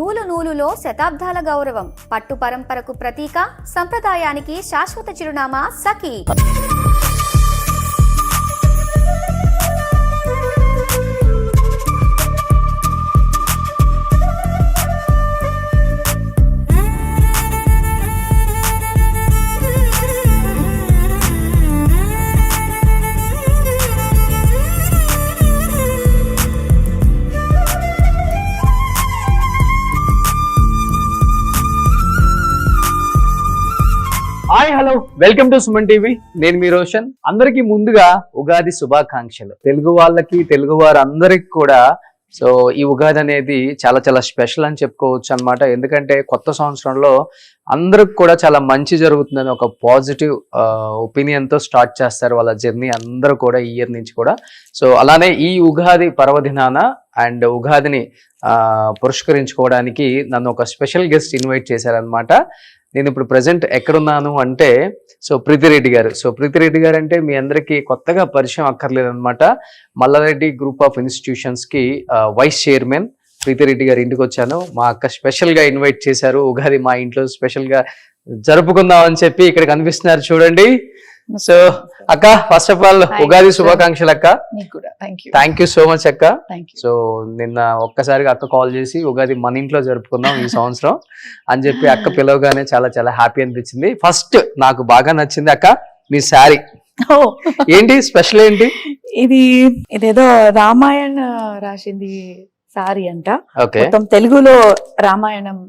నూలు నూలులో శతాబ్దాల గౌరవం, పట్టు పరంపరకు ప్రతీక, సంప్రదాయానికి శాశ్వత చిరునామా సఖీ. Hi hello welcome to Suman TV. నేను మీ రోషన్. అందరికీ ముందుగా ఉగాది శుభాకాంక్షలు. తెలుగు వాళ్ళకి, తెలుగు వారందరికి కూడా సో ఈ ఉగాది అనేది చాలా చాలా స్పెషల్ అని చెప్పుకోవచ్చు అన్నమాట. ఎందుకంటే కొత్త సంవత్సరంలో అందరికి కూడా చాలా మంచి జరుగుతుందని ఒక పాజిటివ్ ఒపీనియన్ తో స్టార్ట్ చేస్తారు వాళ్ళ జర్నీ అందరూ కూడా ఈ ఇయర్ నుంచి కూడా. సో అలానే ఈ ఉగాది పర్వదినాన అండ్ ఉగాదిని పురస్కరించుకోవడానికి నన్ను ఒక స్పెషల్ గెస్ట్ ఇన్వైట్ చేశారనమాట. నేను ఇప్పుడు ప్రజెంట్ ఎక్కడున్నాను అంటే సో ప్రీతిరెడ్డి గారు. సో ప్రీతిరెడ్డి గారు అంటే మీ అందరికీ కొత్తగా పరిచయం అక్కర్లేదన్నమాట. మల్లారెడ్డి గ్రూప్ ఆఫ్ ఇన్స్టిట్యూషన్స్ కి వైస్ చైర్మన్ ప్రీతిరెడ్డి గారు ఇంటికి వచ్చాను. మా అక్క స్పెషల్ గా ఇన్వైట్ చేశారు. ఉగాది మా ఇంట్లో స్పెషల్ గా జరుపుకుందాం అని చెప్పి ఇక్కడ కనిపిస్తున్నారు చూడండి. సో అక్క, ఫస్ట్ ఆఫ్ ఆల్ ఉగాది శుభాకాంక్షలు అక్క. థ్యాంక్ యూ సో మచ్ అక్క. సో నిన్న ఒక్కసారిగా అక్క కాల్ చేసి ఉగాది మన ఇంట్లో జరుపుకుందాం ఈ సంవత్సరం అని చెప్పి అక్క పిలవగానే చాలా చాలా హ్యాపీ అనిపించింది. ఫస్ట్ నాకు బాగా నచ్చింది అక్క మీ శారీ. ఏంటి స్పెషల్ ఏంటి? ఇదేదో రామాయణ రాసింది సారీ అంట. మొత్తం తెలుగులో రామాయణం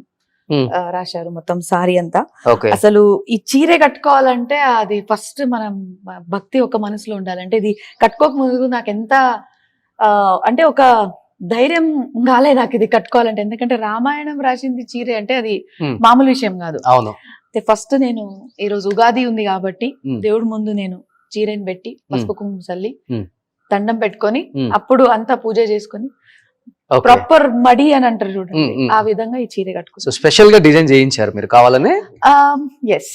రాశారు మొత్తం సారీ అంతా. అసలు ఈ చీర కట్టుకోవాలంటే అది ఫస్ట్ మనం భక్తి ఒక మనసులో ఉండాలంటే ఇది కట్టుకోక ముందు నాకు ఎంత అంటే ఒక ధైర్యం కాలే నాకు ఇది కట్టుకోవాలంటే. ఎందుకంటే రామాయణం రాసింది చీర అంటే అది మామూలు విషయం కాదు. ఫస్ట్ నేను ఈ రోజు ఉగాది ఉంది కాబట్టి దేవుడి ముందు నేను చీరని పెట్టి పసుపు కుంకుమ చల్లి దండం పెట్టుకొని అప్పుడు అంతా పూజ చేసుకొని ప్రాపర్ మడి అని అంటారు చూడండి, ఆ విధంగా ఈ చీర కట్టుకుని. సో స్పెషల్ గా డిజైన్ చేయించారు మీరు కావాలని? ఎస్.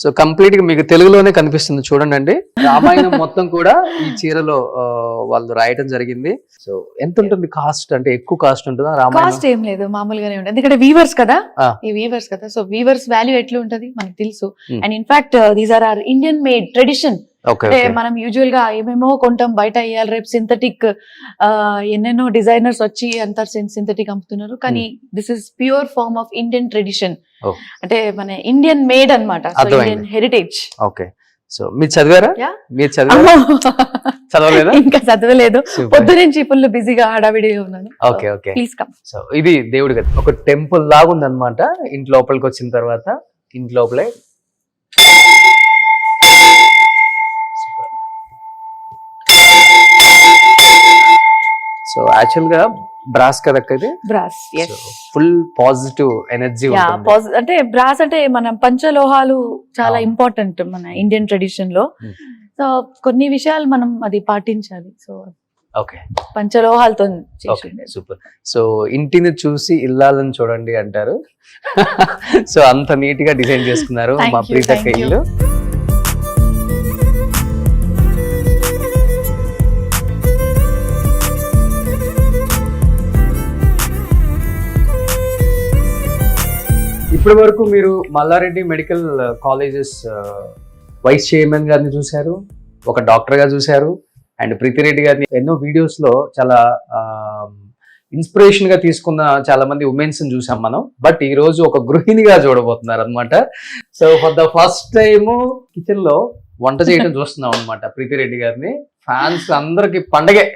సో కంప్లీట్ గా మీకు తెలుగులోనే కనిపిస్తుంది చూడండి అండి. రామాయణం మొత్తం కూడా ఈ చీరలో వాళ్ళు రాయటం జరిగింది. సో ఎంత ఉంటుంది కాస్ట్? అంటే ఎక్కువ కాస్ట్ ఉంటుందా? కాస్ట్ ఏం లేదు, మామూలుగానే ఉంటుంది. ఎందుకంటే వీవర్స్ కదా, ఈ వీవర్స్ కదా. సో వీవర్స్ వాల్యూ ఎట్లా ఉంటది మనకు తెలుసు. And in fact these are are Indian made tradition. అంటే మనం యూజువల్ గా ఏమేమో కొంటాం బయట, ఇయ్యాలి రేపు సింథటిక్ ఎన్నెన్నో డిజైనర్స్ వచ్చి అంతా సింథటిక్ అమ్ముతున్నారు. కానీ this is pure form of Indian tradition. అంటే మన ఇండియన్ మేడ్ అన్నమాట, ఇండియన్ హెరిటేజ్. ఓకే. సో మీరు చదివారా? మీరు చదవలేదా? ఇంకా చదవలేదు, పొద్దు నుంచి ఫుల్ బిజీగా హడావిడిగా ఉన్నాను. Okay okay, please come. So ఇది దేవుడి గది, ఒక టెంపుల్ లాగా ఉంది అనమాట. ఇంటి లోపలికి వచ్చిన తర్వాత ఇంటి లోపలే సో యాక్చువల్ గా బ్రాస్ కదా ఇది? బ్రాస్. Full positive energy. అంటే బ్రాస్ అంటే మన పంచలోహాలు చాలా ఇంపార్టెంట్ మన ఇండియన్ ట్రెడిషన్ లో. సో కొన్ని విషయాలు మనం అది పాటించాలి. సో ఓకే, పంచలోహాలతో. సూపర్. సో ఇంటిని చూసి ఇల్లాలని చూడండి అంటారు. సో అంత నీట్ గా డిజైన్ చేసుకున్నారు మా ప్రీతక్క ఇల్లు. ఇప్పటి వరకు మీరు Malla Reddy medical colleges vice chairman గారిని చూశారు, ఒక డాక్టర్ గా చూశారు, అండ్ ప్రీతిరెడ్డి గారిని ఎన్నో వీడియోస్ లో చాలా ఇన్స్పిరేషన్ గా తీసుకున్న చాలా మంది ఉమెన్స్ ని చూసాం మనం. బట్ ఈ రోజు ఒక గృహిణిగా చూడబోతున్నారు అనమాట. So for the first time kitchen లో వంట చేయడం చూస్తున్నాం అనమాట ప్రీతిరెడ్డి గారిని. ఫ్యాన్స్ అందరికి పండగే.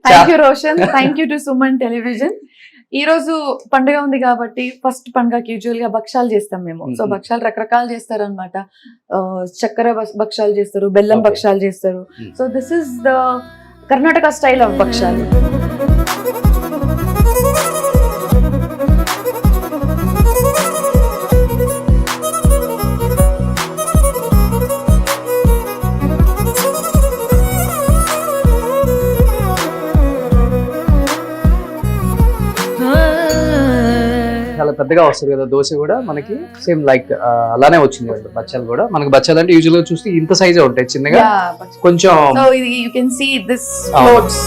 Thank you Roshan, thank you to Suman television. ఈ రోజు పండుగ ఉంది కాబట్టి ఫస్ట్ పండుగకి యూజువల్ గా భక్షాలు చేస్తాం మేము. సో భక్షాలు రకరకాలు చేస్తారు అనమాట. చక్కెర భక్షాలు చేస్తారు, బెల్లం భక్షాలు చేస్తారు. So this is the Karnataka style of భక్షాలు. చాలా పెద్దగా వస్తుంది కదా దోశ కూడా మనకి. సేమ్ లైక్ అలానే వచ్చింది కదా బచ్చాలు కూడా. మనకి బచ్చాలు అంటే యూజువల్ గా చూస్తే ఇంత సైజే ఉంటాయి, చిన్నగా కొంచెం. You can see this floats.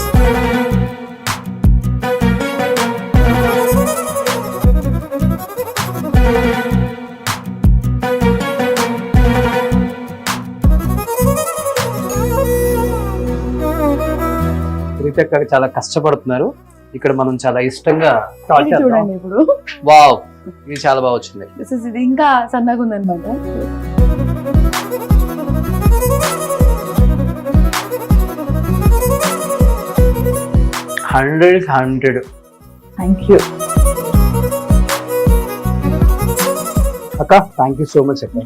అయితే చాలా కష్టపడుతున్నారు. ఇక్కడ మనం చాలా ఇష్టంగా start ఇది చేద్దాం. చూడండి ఇప్పుడు వావ్, ఇది చాలా బాగా వచ్చింది. ఇది ఇంకా సన్నగా ఉందన్నమాట. 100 థ్యాంక్ యూ. అక్క, థ్యాంక్ యూ సో మచ్ అక్క.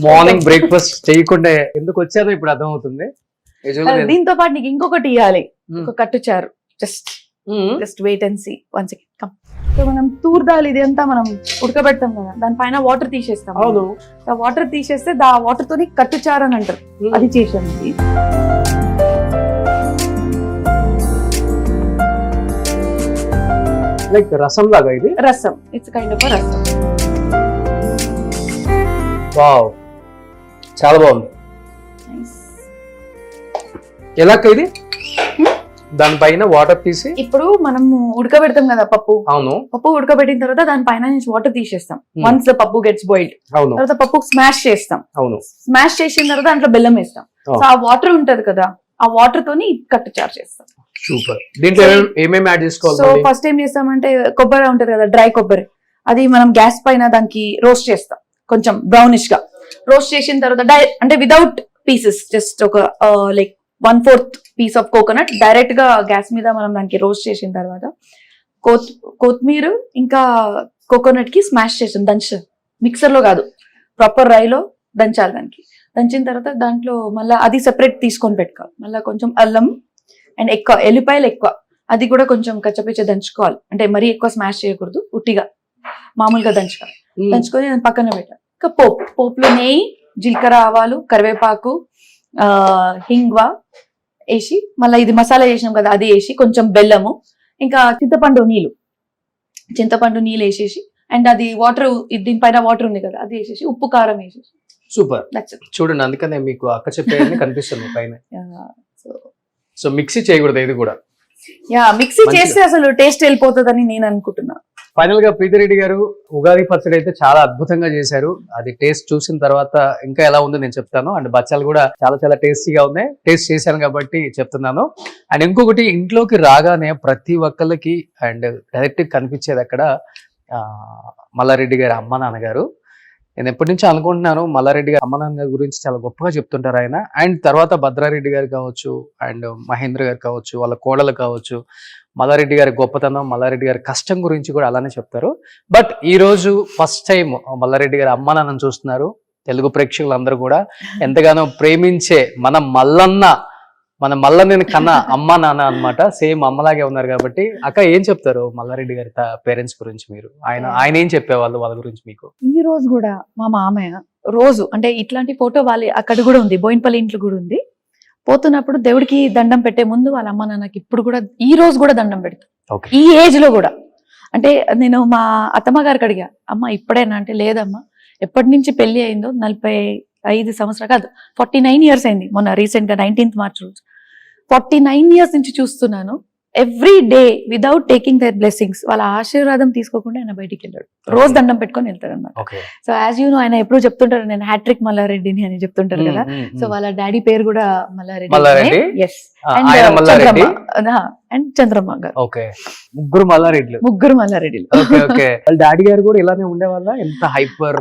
మార్నింగ్ బ్రేక్ఫాస్ట్ చేయకుండా ఎందుకు వచ్చారో ఇప్పుడు అర్థమవుతుంది. దీంతో పాటు నీకు ఇంకొకటి ఇవ్వాలి, ఒక కట్టుచారు. Just wait and see. One second come. So మనం తూర్ దాల్ ఇది అంతా మనం ఉడకబెడతాం కదా, దానిపైన వాటర్ తీసేస్తాం. అవును. ఆ వాటర్ తీసేస్తే ఆ వాటర్ తోని కట్టుచారు అని అంటారు. అది చేసాను. ఇది లైక్ రసం లాగా ఇది. రసం, ఇట్స్ కైండ్ ఆఫ్ రసం. వావ్, చాలా బాగుంది. ఎలా ఇది? దానిపైన వాటర్ తీసి ఇప్పుడు మనం ఉడకబెడతాం కదా పప్పు. అవును. పప్పు ఉడకబెట్టిన తర్వాత దానిపైన నుంచి వాటర్ తీసేస్తాం. వన్స్ ద పప్పు గెట్స్ బాయిల్డ్, అవును, తర్వాత పప్పు స్మాష్ చేస్తాం. అవును. స్మాష్ చేసిన తర్వాత దాంట్లో బెల్లం వేస్తాం. సో ఆ వాటర్ ఉంటది కదా, ఆ వాటర్ తోని కట్టుచారు చేస్తాం. సూపర్. దీంట్లో ఏమేమి యాడ్ చేసుకోవాలి? సో ఫస్ట్ ఏం చేస్తామంటే కొబ్బరి ఉంటది కదా, డ్రై కొబ్బరి, అది మనం గ్యాస్ పైన దానికి రోస్ట్ చేస్తాం. కొంచెం బ్రౌనిష్ గా రోస్ట్ చేసిన తర్వాత అంటే వితౌట్ పీసెస్, జస్ట్ ఒక like 1/4 piece of coconut direct గా గ్యాస్ మీద మనం దానికి రోస్ట్ చేసిన తర్వాత కొత్తిమీర ఇంకా కోకోనట్ కి స్మాష్ చేసాం. దంచాలి, మిక్సర్ లో కాదు, ప్రాపర్ రైలో దంచాలి. దానికి దంచిన తర్వాత దాంట్లో మళ్ళీ అది సెపరేట్ తీసుకొని పెట్టుకోవాలి. మళ్ళీ కొంచెం అల్లం అండ్ ఎక్కువ ఎల్లిపాయలు ఎక్కువ, అది కూడా కొంచెం కచ్చపిచ్చ దంచుకోవాలి. అంటే మరీ ఎక్కువ స్మాష్ చేయకూడదు, ఉట్టిగా మామూలుగా దంచుకోవాలి. దంచుకొని దాన్ని పక్కన పెట్టాలి. ఇంకా పోపులో నెయ్యి, జీలకర్ర, ఆవాలు, కరివేపాకు, హింగ్వా వేసి మళ్ళీ ఇది మసాలా చేసినాం కదా అది వేసి కొంచెం బెల్లము, ఇంకా చింతపండు నీళ్ళు వేసేసి అండ్ అది వాటర్, దీనిపైన వాటర్ ఉంది కదా అది వేసేసి ఉప్పు కారం వేసేసి. సూపర్. చూడండి, అందుకనే మీకు అక్క చెప్పేది కనిపిస్తుంది పైన. సో మిక్సీ చేయకూడదు ఇది కూడా. మిక్సీ చేస్తే అసలు టేస్ట్ వెళ్ళిపోతుందని నేను అనుకుంటున్నా. ఫైనల్ గా ప్రీతిరెడ్డి గారు ఉగాది పచ్చడి అయితే చాలా అద్భుతంగా చేశారు. అది టేస్ట్ చూసిన తర్వాత ఇంకా ఎలా ఉందో నేను చెప్తాను. అండ్ బచ్చాలు కూడా చాలా చాలా టేస్టీగా ఉన్నాయి. టేస్ట్ చేశాను కాబట్టి చెప్తున్నాను. అండ్ ఇంకొకటి, ఇంట్లోకి రాగానే ప్రతి ఒక్కళ్ళకి అండ్ డైరెక్ట్ కనిపించేది అక్కడ మల్లారెడ్డి గారి అమ్మ నాన్నగారు. నేను ఎప్పటి నుంచో అనుకుంటున్నాను, మల్లారెడ్డి గారి అమ్మ నాన్నగారి గురించి చాలా గొప్పగా చెప్తుంటారు ఆయన. అండ్ తర్వాత భద్రారెడ్డి గారు కావచ్చు, అండ్ మహేంద్ర గారు కావచ్చు, వాళ్ళ కోడలు కావచ్చు, మల్లారెడ్డి గారి గొప్పతనం, మల్లారెడ్డి గారి కష్టం గురించి కూడా అలానే చెప్తారు. బట్ ఈ రోజు ఫస్ట్ టైం మల్లారెడ్డి గారి అమ్మ నాన్నని చూస్తున్నారు. తెలుగు ప్రేక్షకులందరూ కూడా ఎంతగానో ప్రేమించే మన మల్లనేని కన్నా అమ్మ నాన్న అన్నమాట. సేమ్ అమ్మలాగే ఉన్నారు కాబట్టి అక్క ఏం చెప్తారు మల్లారెడ్డి గారి పేరెంట్స్ గురించి? మీరు ఆయన ఏం చెప్పేవాళ్ళు వాళ్ళ గురించి మీకు? ఈ రోజు కూడా మా మామయ్య రోజు అంటే ఇట్లాంటి ఫోటో వాళ్ళ అక్కడ కూడా ఉంది, బోయినపల్లి ఇంట్లో కూడా ఉంది. పోతున్నప్పుడు దేవుడికి దండం పెట్టే ముందు వాళ్ళ అమ్మ నాన్నకి ఇప్పుడు కూడా ఈ రోజు కూడా దండం పెడతాం. ఈ ఏజ్ లో కూడా. అంటే నేను మా అత్తమ్మ గారికి అడిగా, అమ్మ ఇప్పుడేనా అంటే లేదమ్మా, ఎప్పటి నుంచి పెళ్లి అయిందో 45 సంవత్సరాలు కాదు 49 ఇయర్స్ అయింది. మొన్న రీసెంట్ గా 19th మార్చ్ రోజు 49 ఇయర్స్ నుంచి చూస్తున్నాను. Every day without taking their blessings, వాళ్ళ ఆశీర్వాదం తీసుకోకుండా ఆయన బయటికి వెళ్ళాడు. రోజు దండం పెట్టుకొని వెళ్తాడు అనమాట. సో యాజ్ యూ నో ఆయన ఎప్పుడు చెప్తుంటారు, నేను హ్యాట్రిక్ మల్లారెడ్డిని అని చెప్తుంటారు కదా. సో వాళ్ళ డాడీ పేరు కూడా మల్లారెడ్డి. ఎస్. అండ్ చంద్రమ్మ గారు. ముగ్గురు మల్లారెడ్డిలు. వాళ్ళ డాడీ గారు కూడా ఇలానే ఉండేవాళ్ళ? ఎంత hyper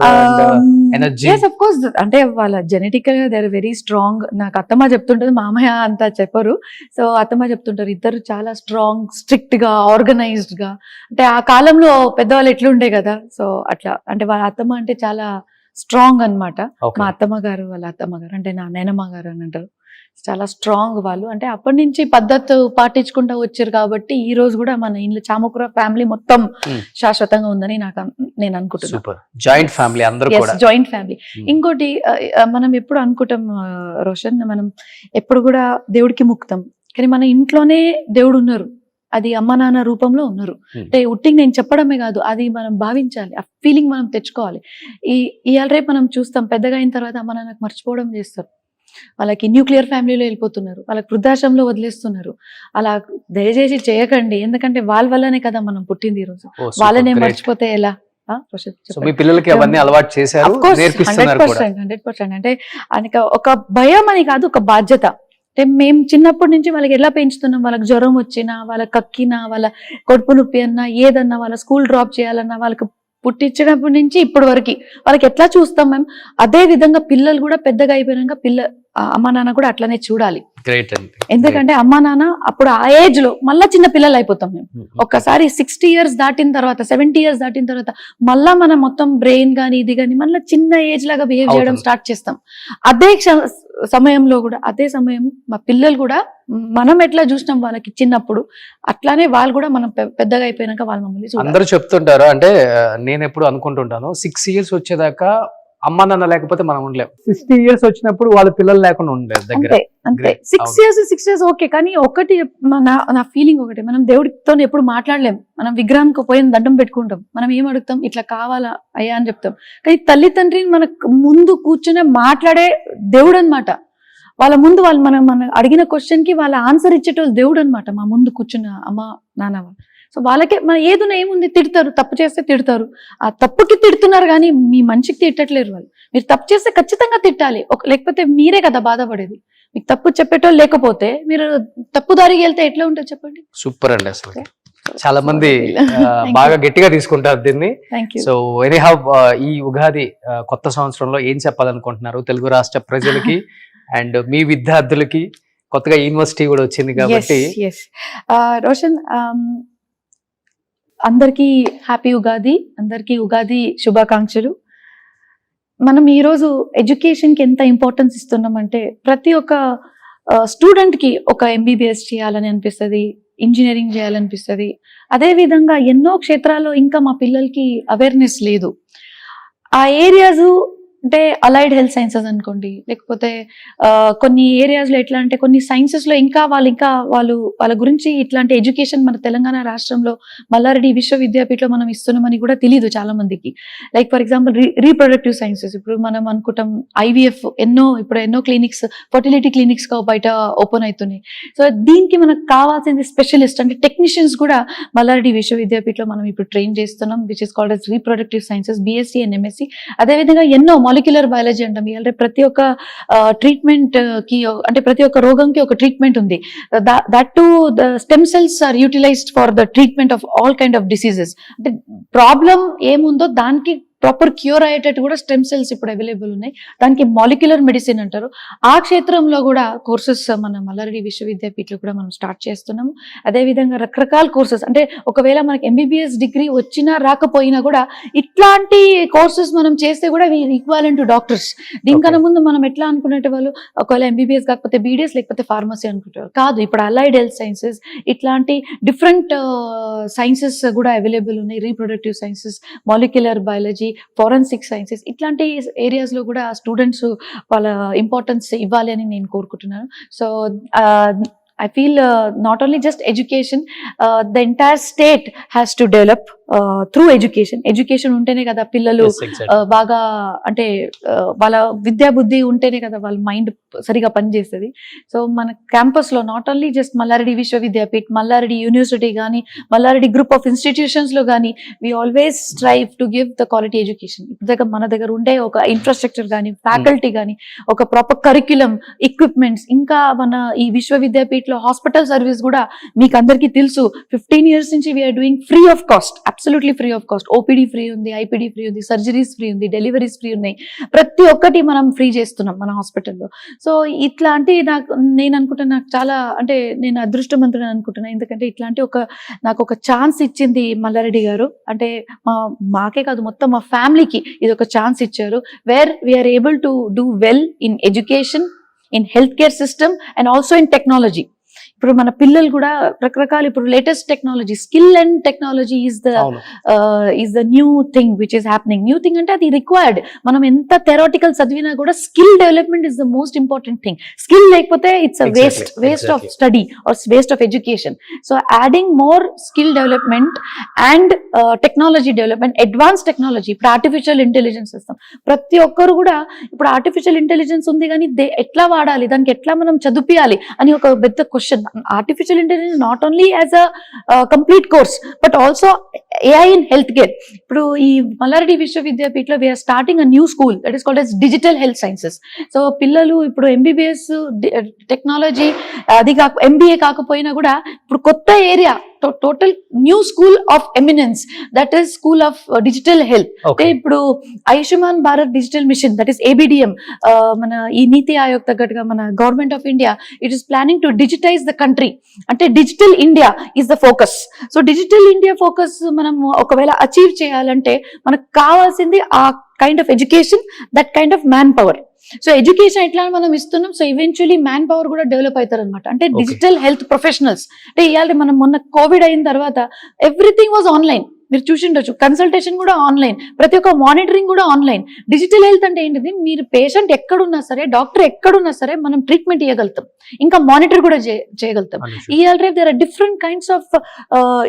energy? yes of course. అంటే వాళ్ళ జెనెటికల్ గా దే ఆర్ వెరీ స్ట్రాంగ్. నాకు అత్తమ్మ చెప్తుంటది, మామయ్య అంతా చెప్పరు. సో అత్తమ్మ చెప్తుంటారు ఇద్దరు చాలా స్ట్రాంగ్, స్ట్రిక్ట్ గా, ఆర్గనైజ్డ్ గా. అంటే ఆ కాలంలో పెద్దవాళ్ళు ఎట్లుండే కదా, సో అట్లా. అంటే వాళ్ళ అత్తమ్మ అంటే చాలా స్ట్రాంగ్ అన్నమాట. మా అత్తమ్మ గారు వాళ్ళ అత్తమ్మ గారు అంటే నా నేనమ్మ గారు అని అంటారు. చాలా స్ట్రాంగ్ వాళ్ళు. అంటే అప్పటి నుంచి పద్ధతి పాటించుకుంటూ వచ్చారు కాబట్టి ఈ రోజు కూడా మన ఇంట్లో చామకుర ఫ్యామిలీ మొత్తం శాశ్వతంగా ఉందని నేను అనుకుంటున్నాను. జాయింట్ ఫ్యామిలీ అందరూ కూడా. Joint family. ఇంకోటి మనం ఎప్పుడు అనుకుంటాం రోషన్, మనం ఎప్పుడు కూడా దేవుడికి ముక్తం, కానీ మన ఇంట్లోనే దేవుడు ఉన్నారు, అది అమ్మ నాన్న రూపంలో ఉన్నారు. అంటే ఉట్టికి నేను చెప్పడమే కాదు, అది మనం భావించాలి, ఆ ఫీలింగ్ మనం తెచ్చుకోవాలి. ఇవాళ రేపు మనం చూస్తాం పెద్దగా అయిన తర్వాత అమ్మ నాన్నకు మర్చిపోవడం చేస్తారు. వాళ్ళకి న్యూక్లియర్ ఫ్యామిలీలో వెళ్ళిపోతున్నారు, వాళ్ళకి వృద్ధాశ్రమంలో వదిలేస్తున్నారు. అలా దయచేసి చేయకండి, ఎందుకంటే వాళ్ళ వల్లనే కదా మనం పుట్టింది ఈ రోజు. వాళ్ళనే మర్చిపోతే ఎలా? మీ పిల్లలకి అవన్నీ అలవాటు చేశారు, నేర్పిస్తున్నారు కూడా. 100%. అంటే ఆయనకి ఒక భయం అని కాదు, ఒక బాధ్యత. అంటే మేము చిన్నప్పటి నుంచి వాళ్ళకి ఎలా పెంచుతున్నాం, వాళ్ళకి జ్వరం వచ్చినా, వాళ్ళకి కక్కినా, వాళ్ళ కడుపు నొప్పి అన్నా, ఏదన్నా, వాళ్ళ స్కూల్ డ్రాప్ చేయాలన్నా, వాళ్ళకి పుట్టించినప్పటి నుంచి ఇప్పటి వరకు వాళ్ళకి ఎట్లా చూస్తాం మేము, అదే విధంగా పిల్లలు కూడా పెద్దగా అయిపోయినాక అమ్మా నాన్న కూడా అట్లనే చూడాలి. గ్రేట్ అండి. ఎందుకంటే అమ్మా నాన్న అప్పుడు ఆ ఏజ్ లో మళ్ళా చిన్న పిల్లలు అయిపోతాం మేము. ఒక్కసారి 60 years దాటిన తర్వాత, 70 years దాటిన తర్వాత మళ్ళా మనం మొత్తం బ్రెయిన్ గానీ ఇది గానీ మళ్ళీ చిన్న ఏజ్ లాగా బిహేవ్ చేయడం స్టార్ట్ చేస్తాం. అదే సమయంలో కూడా, అదే సమయం మా పిల్లలు కూడా మనం ఎట్లా చూసినాం వాళ్ళకి చిన్నప్పుడు, అట్లానే వాళ్ళు కూడా మనం పెద్దగా అయిపోయినాక వాళ్ళు మమ్మల్ని చూడాలి. అందరూ చెప్తుంటారు, అంటే నేను ఎప్పుడు అనుకుంటుంటాను 6 years వచ్చేదాకా అమ్మ నాన్న లేకపోతే మనం ఉండలేం, 60 years వచ్చినప్పుడు వాళ్ళ పిల్లలు లేకుండా ఉండలేదు దగ్గర. అంతే 6 years ఓకే. కానీ ఒకటి నా ఫీలింగ్ ఒకటి, మనం దేవుడితో ఎప్పుడు మాట్లాడలేం. మనం విగ్రహానికి పోయిన దండం పెట్టుకుంటాం, మనం ఏం అడుగుతాం, ఇట్లా కావాలా అయ్యా అని చెప్తాం. కానీ తల్లి తండ్రిని మనకు ముందు కూర్చునే మాట్లాడే దేవుడు అనమాట. వాళ్ళ ముందు వాళ్ళు మనం అడిగిన క్వశ్చన్ కి వాళ్ళ ఆన్సర్ ఇచ్చేటోళ్ళు దేవుడు అనమాట, మా ముందు కూర్చున్న అమ్మ నాన్న. సో వాళ్ళకే మన ఏదున్నా ఏముంది, తిడతారు, తప్పు చేస్తే తిడతారు. ఆ తప్పుకి తిడుతున్నారు కానీ మీ మంచికి తిట్టట్లేరు వాళ్ళు. మీరు తప్పు చేస్తే ఖచ్చితంగా తిట్టాలి, లేకపోతే మీరే కదా బాధపడేది. మీకు తప్పు చెప్పేటోళ్ళు లేకపోతే మీరు తప్పు దారికి వెళ్తే ఎట్లా ఉంటుంది చెప్పండి. సూపర్ అండి. అసలు చాలా మంది బాగా గట్టిగా తీసుకుంటారు దీన్ని. సో ఎనీహౌ ఈ ఉగాది కొత్త సంవత్సరంలో ఏం చెప్పాలనుకుంటున్నారు తెలుగు రాష్ట్ర ప్రజలకి అండ్ మీ విద్యార్థులకి? కొత్తగా యూనివర్సిటీ కూడా వచ్చింది కాబట్టి. రోషన్, అందరికీ హ్యాపీ ఉగాది, అందరికీ ఉగాది శుభాకాంక్షలు. మనం ఈరోజు ఎడ్యుకేషన్కి ఎంత ఇంపార్టెన్స్ ఇస్తున్నామంటే, ప్రతి ఒక్క స్టూడెంట్కి ఒక MBBS చేయాలని అనిపిస్తుంది, ఇంజనీరింగ్ చేయాలనిపిస్తుంది. అదేవిధంగా ఎన్నో క్షేత్రాల్లో ఇంకా మా పిల్లలకి అవేర్నెస్ లేదు. ఆ ఏరియాస్ అంటే అలైడ్ హెల్త్ సైన్సెస్ అనుకోండి, లేకపోతే కొన్ని ఏరియాస్లో ఎట్లా అంటే కొన్ని సైన్సెస్లో ఇంకా వాళ్ళ గురించి ఇట్లాంటి ఎడ్యుకేషన్ మన తెలంగాణ రాష్ట్రంలో మల్లారెడ్డి విశ్వవిద్యాపీఠంలో మనం ఇస్తున్నామని కూడా తెలియదు చాలా మందికి. Like for example reproductive sciences, ఇప్పుడు మనం అనుకుంటాం IVF, ఇప్పుడు ఎన్నో క్లినిక్స్, ఫర్టిలిటీ క్లినిక్స్ బయట ఓపెన్ అవుతున్నాయి. సో దీనికి మనకు కావాల్సింది స్పెషలిస్ట్ అంటే టెక్నీషియన్స్ కూడా మల్లారెడ్డి విశ్వవిద్యాపీఠంలో మనం ఇప్పుడు ట్రైన్ చేస్తున్నాం, which is called as reproductive sciences, BSc and MSc. అదేవిధంగా ఎన్నో మాలిక్యులర్ బయాలజీ అంటాం. అంటే ప్రతి ఒక్క ట్రీట్మెంట్ కి, అంటే ప్రతి ఒక్క రోగంకి ఒక ట్రీట్మెంట్ ఉంది. That too the stem cells are utilised for the treatment of all kind of diseases. అంటే ప్రాబ్లం ఏముందో దానికి ప్రాపర్ క్యూర్ అయ్యేటట్టు కూడా స్టెమ్ సెల్స్ ఇప్పుడు అవైలబుల్ ఉన్నాయి. దానికి మాలిక్యులర్ మెడిసిన్ అంటారు. ఆ క్షేత్రంలో కూడా కోర్సెస్ మన మల్లారెడ్డి విశ్వవిద్యాపీఠంలో కూడా మనం స్టార్ట్ చేస్తున్నాము. అదేవిధంగా రకరకాల కోర్సెస్, అంటే ఒకవేళ మనకి MBBS డిగ్రీ వచ్చినా రాకపోయినా కూడా ఇట్లాంటి కోర్సెస్ మనం చేస్తే కూడా ఈక్వాలెంట్ టు డాక్టర్స్. దీనికన్నా ముందు మనం ఎట్లా అనుకునే వాళ్ళు, ఒకవేళ MBBS కాకపోతే BDS లేకపోతే ఫార్మసీ అనుకుంటారు. కాదు, ఇప్పుడు అలైడ్ హెల్త్ సైన్సెస్, ఇట్లాంటి డిఫరెంట్ సైన్సెస్ కూడా అవైలబుల్ ఉన్నాయి. Reproductive sciences, molecular biology, forensic sciences, ఇట్లాంటి ఏరియాస్ లో కూడా స్టూడెంట్స్ వాళ్ళ ఇంపార్టెన్స్ ఇవ్వాలి అని నేను కోరుకుంటున్నాను. So I feel not only just education, the entire state has to develop through education. Education ఉంటేనే కదా పిల్లలు బాగా, అంటే వాళ్ళ విద్యా బుద్ధి ఉంటేనే కదా వాళ్ళ మైండ్ సరిగా పనిచేస్తుంది. సో మన క్యాంపస్ లో not only just Malla Reddy Vishwavidyapeeth, Malla Reddy university కానీ, మల్లారెడ్డి గ్రూప్ ఆఫ్ ఇన్స్టిట్యూషన్స్ లో కానీ, we always strive to give the quality education. ఇప్పుడు మన దగ్గర ఉండే ఒక ఇన్ఫ్రాస్ట్రక్చర్ కానీ, ఫ్యాకల్టీ కానీ, ఒక ప్రాపర్ కరిక్యులం, ఎక్విప్మెంట్స్, ఇంకా మన ఈ విశ్వవిద్యాపీఠ్ లో హాస్పిటల్ సర్వీస్ కూడా మీకు అందరికీ తెలుసు. 15 years నుంచి we are doing free of cost, absolutely free of cost. OPD free ఉంది, IPD ఫ్రీ ఉంది, సర్జరీస్ ఫ్రీ ఉంది, డెలివరీస్ ఫ్రీ ఉన్నాయి. ప్రతి ఒక్కటి మనం ఫ్రీ చేస్తున్నాం మన హాస్పిటల్లో. సో ఇట్లాంటి నేను అనుకుంటున్నా, నాకు చాలా, అంటే నేను అదృష్టవంతుడని అనుకుంటున్నాను. ఎందుకంటే ఇట్లాంటి నాకు ఒక ఛాన్స్ ఇచ్చింది మల్లారెడ్డి గారు. అంటే మాకే కాదు, మొత్తం మా ఫ్యామిలీకి ఇది ఒక ఛాన్స్ ఇచ్చారు. Where we are able to do well in education, in health care system and also in technology. ఇప్పుడు మన పిల్లలు కూడా రకరకాల, ఇప్పుడు latest technology, skill and technology is the new thing which is happening. New thing అంటే అది required. మనం ఎంత థెరాటికల్ చదివినా కూడా skill development is the most important thing. Skill లేకపోతే it's a waste of study or waste of education. So adding more skill development and technology development, advance technology. ఇప్పుడు artificial intelligence ఇస్తాం. ప్రతి ఒక్కరు కూడా ఇప్పుడు ఆర్టిఫిషియల్ ఇంటెలిజెన్స్ ఉంది, కానీ ఎట్లా వాడాలి, దానికి ఎట్లా మనం చదివియాలి అని ఒక పెద్ద question. Artificial intelligence not only as a complete course but also AI in healthcare. ఇప్పుడు ఈ మల్లారెడ్డి విశ్వవిద్యాపీఠలో we are starting a new school that is called as digital health sciences. So పిల్లలు ఇప్పుడు MBBS టెక్నాలజీ అది MBA కాకపోయినా కూడా ఇప్పుడు కొత్త area total new school of eminence that is school of digital health. అంటే ఇప్పుడు Ayushman Bharat digital mission that is ABDM, మన ఈ నీతి ఆయోగ్ తగ్గట్టుగా మన government of India it is planning to digitize the country. అంటే digital India is the focus. So digital India focus మనం ఒకవేళ achieve చేయాలంటే మనకు కావాల్సింది ఆ kind of education, that kind of manpower. So education ఎట్లా మనం ఇస్తున్నాం, సో ఈవెన్చువలీ మ్యాన్ పవర్ కూడా డెవలప్ అవుతారు అనమాట. అంటే డిజిటల్ హెల్త్ ప్రొఫెషనల్స్. అంటే ఇవాళ మనం మొన్న కోవిడ్ అయిన తర్వాత ఎవ్రీథింగ్ వాజ్ ఆన్లైన్. మీరు చూసిండొచ్చు, కన్సల్టేషన్ కూడా ఆన్లైన్, ప్రతి ఒక్క మానిటరింగ్ కూడా ఆన్లైన్. డిజిటల్ హెల్త్ అంటే ఏంటిది, మీరు పేషెంట్ ఎక్కడున్నా సరే, డాక్టర్ ఎక్కడున్నా సరే మనం ట్రీట్మెంట్ ఇవ్వగలుగుతాం, ఇంకా మానిటర్ కూడా చేయగలుగుతాం. ఇవాళ రేపు there are different kinds of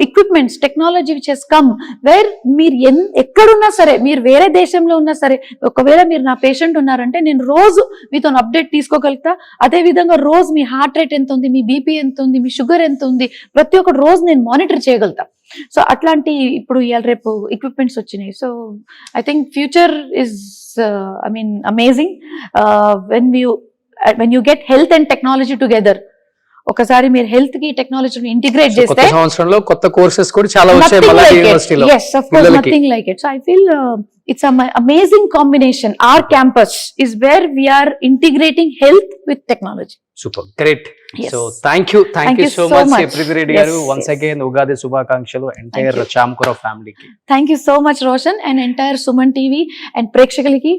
equipments, technology which has come where మీరు ఎక్కడున్నా సరే, మీరు వేరే దేశంలో ఉన్నా సరే, ఒకవేళ మీరు నా పేషెంట్ ఉన్నారంటే నేను రోజు మీతో అప్డేట్ తీసుకోగలుగుతా. అదే విధంగా రోజు మీ హార్ట్ రేట్ ఎంత ఉంది, మీ బీపీ ఎంత ఉంది, మీ షుగర్ ఎంత ఉంది, ప్రతి ఒక్క రోజు నేను మానిటర్ చేయగలుగుతా. సో అట్లాంటి ఇప్పుడు ఇవాళ రేపు ఎక్విప్మెంట్స్ వచ్చినాయి. So I think future is amazing when you get health and technology together. ఒకసారి మీరు హెల్త్ కి టెక్నాలజీని ఇంటిగ్రేట్ చేస్తే సంవత్సరంలో కొత్త కోర్సెస్ కూడా చాలా వచ్చాయి మల్లారెడ్డి యూనివర్సిటీలో. yes of course, nothing like it. So I feel it's an amazing combination. Our campus is where we are integrating health with technology. Super great. Yes. So thank you so much Preeti Reddy garu. Once again ugadi shubhakankshalu entire Chamkura family ki. Thank you so much Roshan and entire Suman TV and ప్రేక్షకులకి.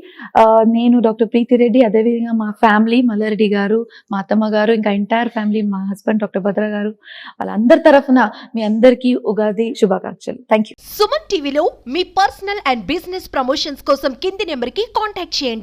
నేను doctor ప్రీతి రెడ్డి, అదేవిధంగా మా family Mallareddy గారు, మా అత్తమ్మ గారు, ఇంకా entire family, మా హస్బెండ్ డాక్టర్ భద్ర గారు, వాళ్ళందరి తరఫున మీ అందరికీ ఉగాది శుభాకాంక్షలు. Thank you. సుమన్ టీవీలో మీ పర్సనల్ అండ్ బిజినెస్ ప్రమోషన్స్ కోసం కింది నెంబర్కి కాంటాక్ట్ చేయండి.